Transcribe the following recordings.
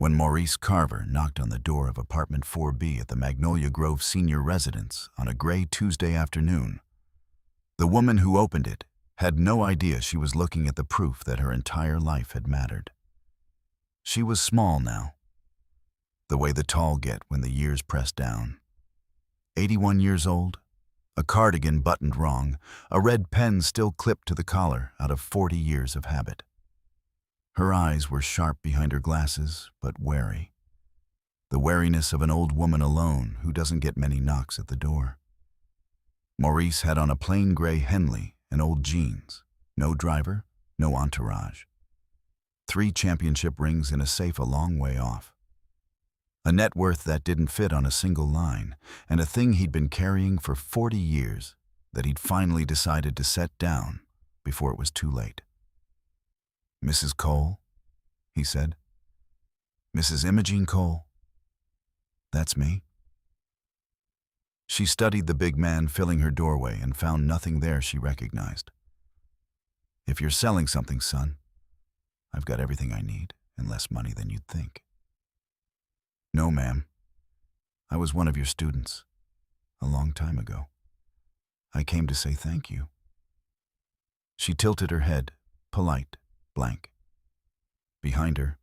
when Maurice Carver knocked on the door of apartment 4B at the Magnolia Grove Senior Residence on a gray Tuesday afternoon. The woman who opened it had no idea she was looking at the proof that her entire life had mattered. She was small now, the way the tall get when the years press down. 81 years old, a cardigan buttoned wrong, a red pen still clipped to the collar out of 40 years of habit. Her eyes were sharp behind her glasses, but wary. The wariness of an old woman alone who doesn't get many knocks at the door. Maurice had on a plain gray Henley and old jeans, no driver, no entourage. 3 championship rings in a safe a long way off. A net worth that didn't fit on a single line, and a thing he'd been carrying for 40 years that he'd finally decided to set down before it was too late. "Mrs. Cole?" he said. "Mrs. Imogene Cole?" "That's me." She studied the big man filling her doorway and found nothing there she recognized. "If you're selling something, son, I've got everything I need and less money than you'd think." "No, ma'am. I was one of your students, a long time ago. I came to say thank you." She tilted her head, polite, blank. Behind her,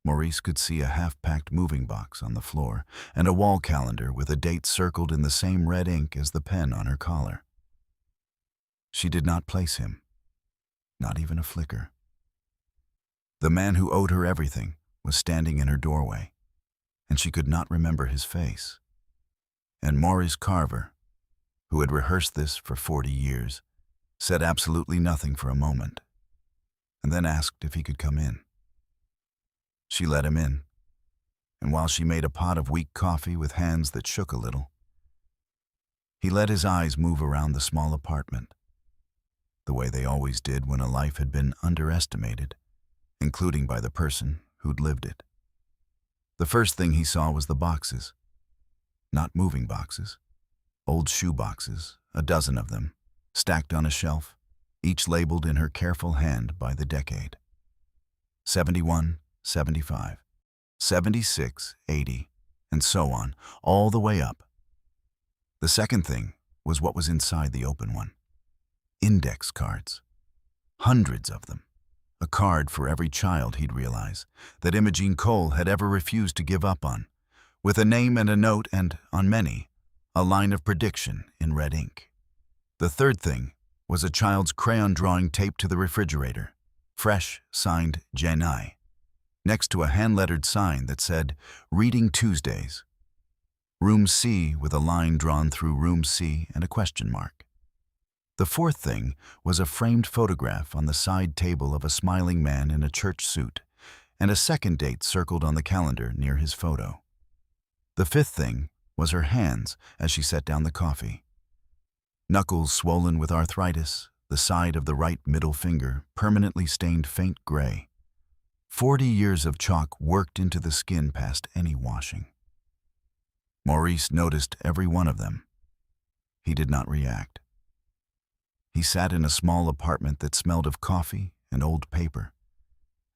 Maurice could see a half-packed moving box on the floor and a wall calendar with a date circled in the same red ink as the pen on her collar. She did not place him, not even a flicker. The man who owed her everything was standing in her doorway, and she could not remember his face. And Maurice Carver, who had rehearsed this for 40 years, said absolutely nothing for a moment, and then asked if he could come in. She let him in, and while she made a pot of weak coffee with hands that shook a little, he let his eyes move around the small apartment, the way they always did when a life had been underestimated, including by the person who'd lived it. The first thing he saw was the boxes. Not moving boxes, old shoe boxes, a dozen of them, stacked on a shelf, each labeled in her careful hand by the decade. 71, 75, 76, 80, and so on, all the way up. The second thing was what was inside the open one. Index cards. Hundreds of them. A card for every child, he'd realize, that Imogene Cole had ever refused to give up on, with a name and a note and, on many, a line of prediction in red ink. The third thing was a child's crayon drawing taped to the refrigerator, fresh, signed Jen I, next to a hand-lettered sign that said, "Reading Tuesdays." Room C with a line drawn through Room C and a question mark. The fourth thing was a framed photograph on the side table of a smiling man in a church suit, and a second date circled on the calendar near his photo. The fifth thing was her hands as she set down the coffee. Knuckles swollen with arthritis, the side of the right middle finger permanently stained faint gray. 40 years of chalk worked into the skin past any washing. Maurice noticed every one of them. He did not react. He sat in a small apartment that smelled of coffee and old paper,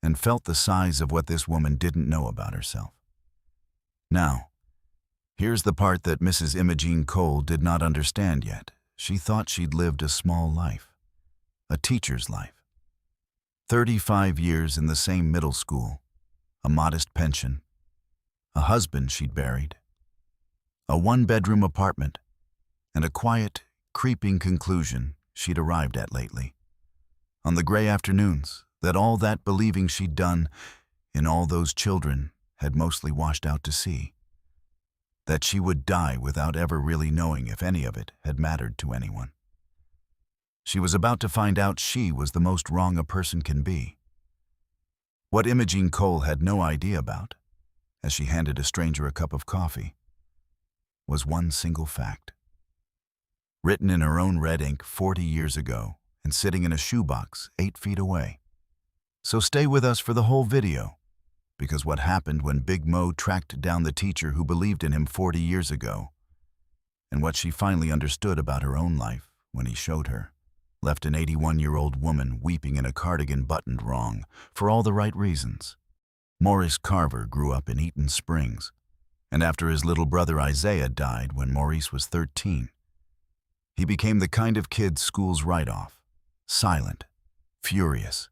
and felt the size of what this woman didn't know about herself. Now, here's the part that Mrs. Imogene Cole did not understand yet. She thought she'd lived a small life, a teacher's life. 35 years in the same middle school, a modest pension, a husband she'd buried, a one-bedroom apartment, and a quiet, creeping conclusion she'd arrived at lately, on the gray afternoons, that all that believing she'd done in all those children had mostly washed out to sea, that she would die without ever really knowing if any of it had mattered to anyone. She was about to find out she was the most wrong a person can be. What Imogene Cole had no idea about, as she handed a stranger a cup of coffee, was one single fact. Written in her own red ink 40 years ago and sitting in a shoebox 8 feet away. So stay with us for the whole video, because what happened when Big Mo tracked down the teacher who believed in him 40 years ago, and what she finally understood about her own life when he showed her, left an 81-year-old woman weeping in a cardigan buttoned wrong for all the right reasons. Maurice Carver grew up in Eaton Springs, and after his little brother Isaiah died when Maurice was 13, he became the kind of kid schools write off: silent, furious,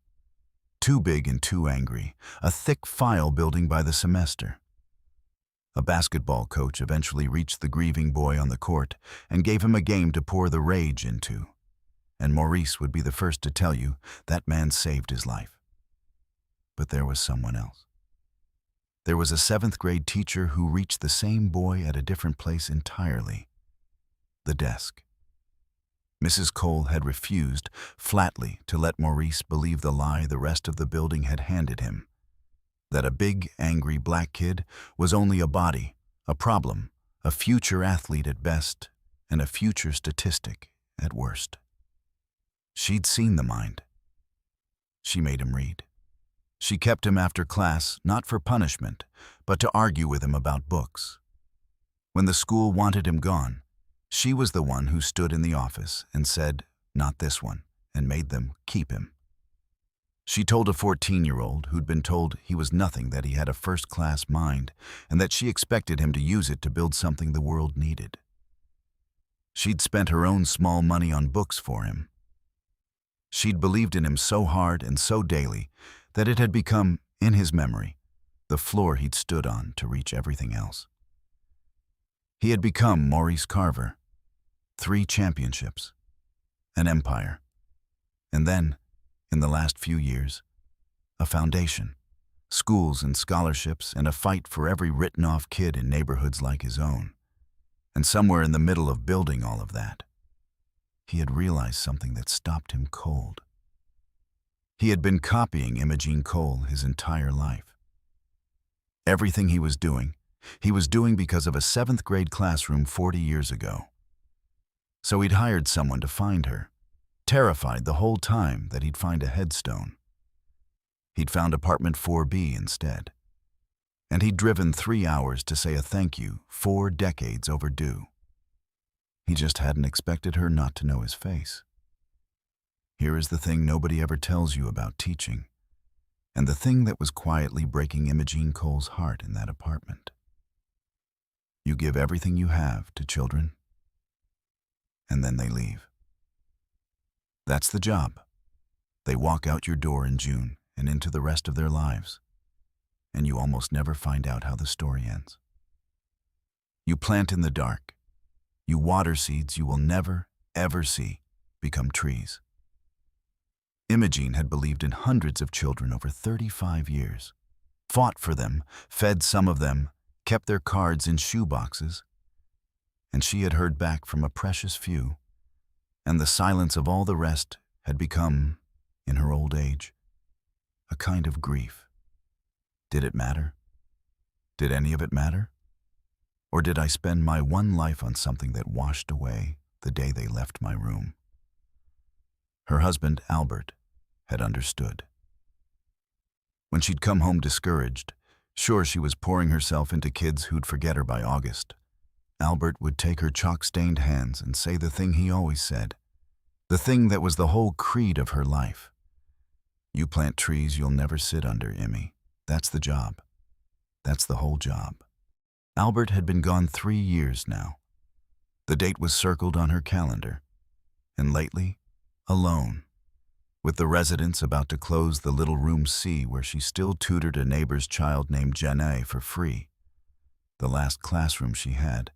too big and too angry, a thick file building by the semester. A basketball coach eventually reached the grieving boy on the court and gave him a game to pour the rage into. And Maurice would be the first to tell you that man saved his life. But there was someone else. There was a 7th grade teacher who reached the same boy at a different place entirely: the desk. Mrs. Cole had refused, flatly, to let Maurice believe the lie the rest of the building had handed him: that a big, angry black kid was only a body, a problem, a future athlete at best, and a future statistic at worst. She'd seen the mind. She made him read. She kept him after class, not for punishment, but to argue with him about books. When the school wanted him gone, she was the one who stood in the office and said, "Not this one," and made them keep him. She told a 14-year-old who'd been told he was nothing that he had a first-class mind and that she expected him to use it to build something the world needed. She'd spent her own small money on books for him. She'd believed in him so hard and so daily that it had become, in his memory, the floor he'd stood on to reach everything else. He had become Maurice Carver: 3 championships, an empire, and then, in the last few years, a foundation, schools and scholarships, and a fight for every written-off kid in neighborhoods like his own. And somewhere in the middle of building all of that, he had realized something that stopped him cold. He had been copying Imogene Cole his entire life. Everything he was doing because of a 7th grade classroom 40 years ago. So he'd hired someone to find her, terrified the whole time that he'd find a headstone. He'd found apartment 4B instead. And he'd driven 3 hours to say a thank you 4 decades overdue. He just hadn't expected her not to know his face. Here is the thing nobody ever tells you about teaching, and the thing that was quietly breaking Imogene Cole's heart in that apartment. You give everything you have to children, and then they leave. That's the job. They walk out your door in June and into the rest of their lives, and you almost never find out how the story ends. You plant in the dark. You water seeds you will never, ever see become trees. Imogene had believed in hundreds of children over 35 years, fought for them, fed some of them, kept their cards in shoe boxes, and she had heard back from a precious few, and the silence of all the rest had become, in her old age, a kind of grief. Did it matter? Did any of it matter? Or did I spend my one life on something that washed away the day they left my room? Her husband, Albert, had understood. When she'd come home discouraged, sure she was pouring herself into kids who'd forget her by August, Albert would take her chalk-stained hands and say the thing he always said, the thing that was the whole creed of her life. You plant trees you'll never sit under, Immy. That's the job. That's the whole job. Albert had been gone 3 years now. The date was circled on her calendar, and lately, alone, with the residents about to close the little room C where she still tutored a neighbor's child named Janae for free, the last classroom she had,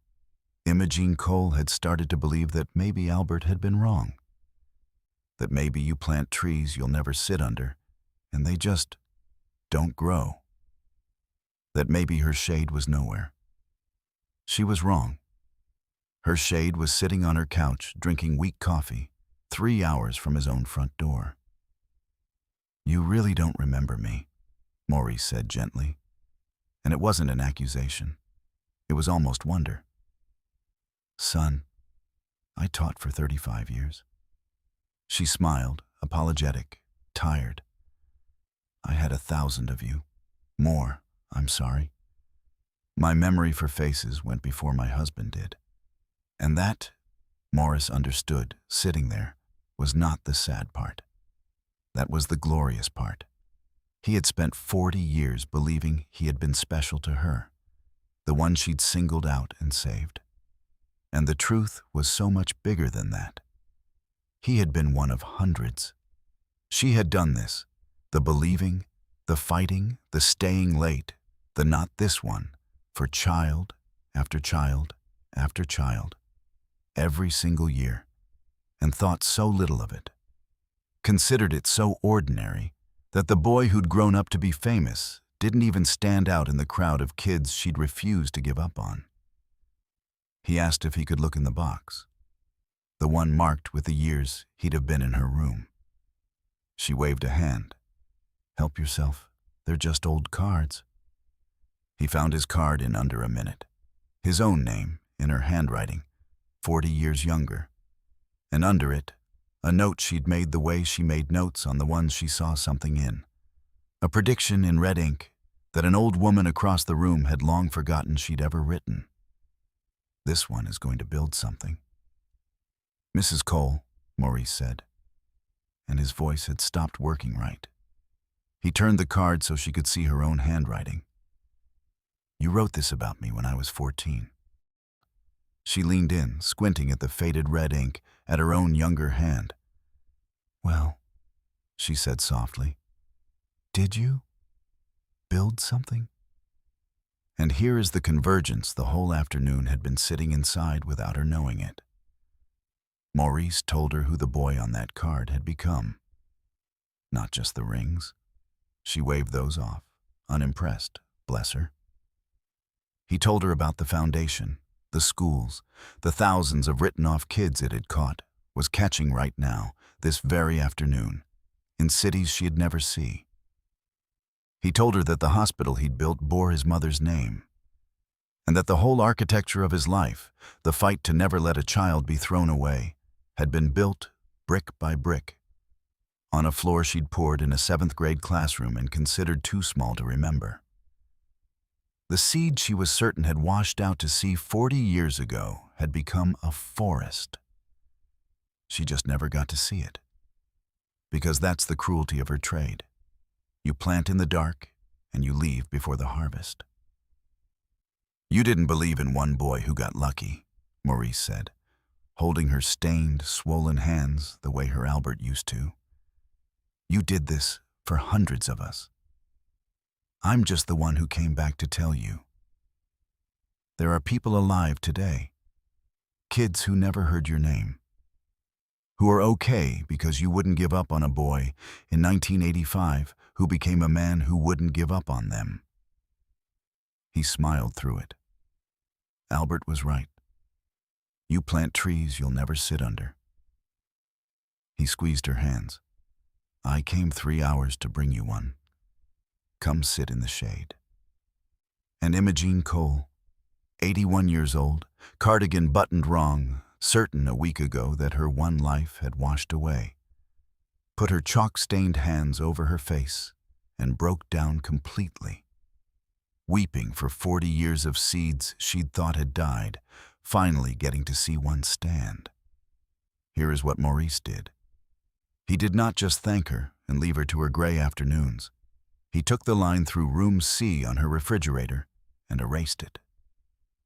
Imogene Cole had started to believe that maybe Albert had been wrong. That maybe you plant trees you'll never sit under, and they just don't grow. That maybe her shade was nowhere. She was wrong. Her shade was sitting on her couch drinking weak coffee, 3 hours from his own front door. You really don't remember me, Maurice said gently, and it wasn't an accusation. It was almost wonder. Son, I taught for 35 years. She smiled, apologetic, tired. I had 1,000 of you. More, I'm sorry. My memory for faces went before my husband did. And that, Morris understood, sitting there, was not the sad part. That was the glorious part. He had spent 40 years believing he had been special to her, the one she'd singled out and saved. And the truth was so much bigger than that. He had been one of hundreds. She had done this, the believing, the fighting, the staying late, the not this one, for child after child after child, every single year, and thought so little of it. Considered it so ordinary that the boy who'd grown up to be famous didn't even stand out in the crowd of kids she'd refused to give up on. He asked if he could look in the box, the one marked with the years he'd have been in her room. She waved a hand. "Help yourself, they're just old cards." He found his card in under a minute, his own name in her handwriting, 40 years younger, and under it, a note she'd made the way she made notes on the ones she saw something in, a prediction in red ink that an old woman across the room had long forgotten she'd ever written. "This one is going to build something." "Mrs. Cole," Maurice said, and his voice had stopped working right. He turned the card so she could see her own handwriting. "You wrote this about me when I was 14. She leaned in, squinting at the faded red ink at her own younger hand. "Well," she said softly, "did you build something?" And here is the convergence the whole afternoon had been sitting inside without her knowing it. Maurice told her who the boy on that card had become. Not just the rings. She waved those off, unimpressed, bless her. He told her about the foundation, the schools, the thousands of written-off kids it had caught, was catching right now, this very afternoon, in cities she'd never see. He told her that the hospital he'd built bore his mother's name, and that the whole architecture of his life, the fight to never let a child be thrown away, had been built brick by brick, on a floor she'd poured in a 7th grade classroom and considered too small to remember. The seed she was certain had washed out to sea 40 years ago had become a forest. She just never got to see it. Because that's the cruelty of her trade. You plant in the dark, and you leave before the harvest. "You didn't believe in one boy who got lucky," Maurice said, holding her stained, swollen hands the way her Albert used to. "You did this for hundreds of us. I'm just the one who came back to tell you. There are people alive today, kids who never heard your name, who are okay because you wouldn't give up on a boy in 1985 who became a man who wouldn't give up on them." He smiled through it. Albert was right. You plant trees you'll never sit under. He squeezed her hands. "I came 3 hours to bring you one. Come sit in the shade." And Imogene Cole, 81 years old, cardigan buttoned wrong, certain a week ago that her one life had washed away, put her chalk-stained hands over her face and broke down completely, weeping for 40 years of seeds she'd thought had died, finally getting to see one stand. Here is what Maurice did. He did not just thank her and leave her to her gray afternoons. He took the line through room C on her refrigerator and erased it.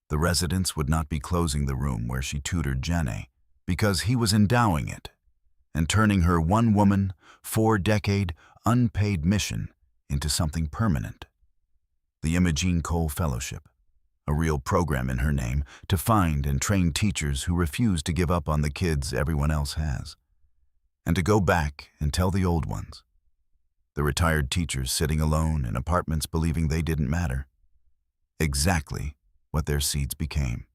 The residents would not be closing the room where she tutored Jenny because he was endowing it and turning her one-woman, 4-decade, unpaid mission into something permanent. The Imogene Cole Fellowship, a real program in her name to find and train teachers who refuse to give up on the kids everyone else has, and to go back and tell the old ones, the retired teachers sitting alone in apartments believing they didn't matter, exactly what their seeds became.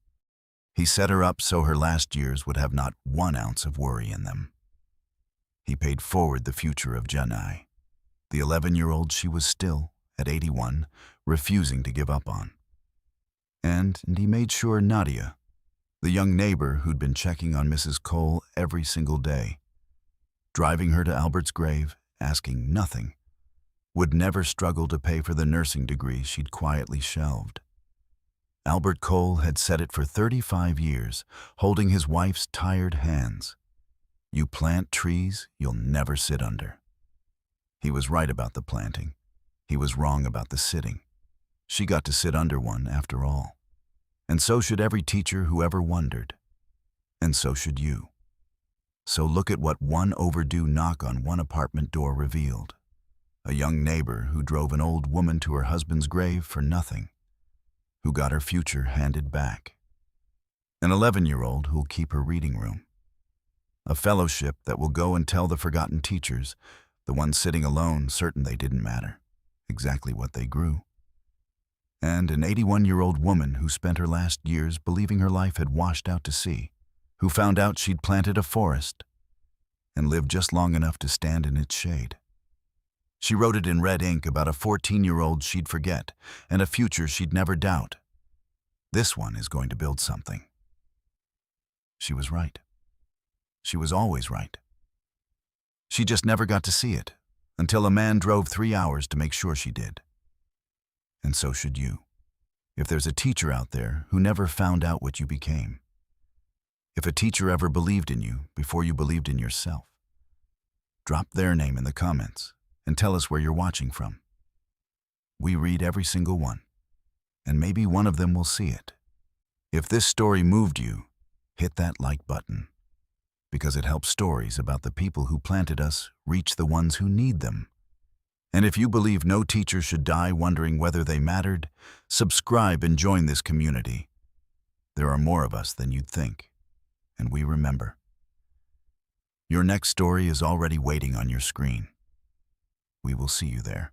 He set her up so her last years would have not 1 ounce of worry in them. He paid forward the future of Janai, the 11-year-old she was still, at 81, refusing to give up on. And he made sure Nadia, the young neighbor who'd been checking on Mrs. Cole every single day, driving her to Albert's grave, asking nothing, would never struggle to pay for the nursing degree she'd quietly shelved. Albert Cole had said it for 35 years, holding his wife's tired hands. You plant trees you'll never sit under. He was right about the planting, He was wrong about the sitting. She got to sit under one after all. And so should every teacher who ever wondered. And so should you. So look at what one overdue knock on one apartment door revealed. A young neighbor who drove an old woman to her husband's grave for nothing, who got her future handed back. An 11-year-old who'll keep her reading room. A fellowship that will go and tell the forgotten teachers, the ones sitting alone, certain they didn't matter, exactly what they grew. And an 81-year-old woman who spent her last years believing her life had washed out to sea, who found out she'd planted a forest and lived just long enough to stand in its shade. She wrote it in red ink about a 14-year-old she'd forget and a future she'd never doubt. This one is going to build something. She was right. She was always right. She just never got to see it until a man drove 3 hours to make sure she did. And so should you. If there's a teacher out there who never found out what you became, if a teacher ever believed in you before you believed in yourself, drop their name in the comments and tell us where you're watching from. We read every single one, and maybe one of them will see it. If this story moved you, hit that like button, because it helps stories about the people who planted us reach the ones who need them. And if you believe no teacher should die wondering whether they mattered, subscribe and join this community. There are more of us than you'd think, and we remember. Your next story is already waiting on your screen. We will see you there.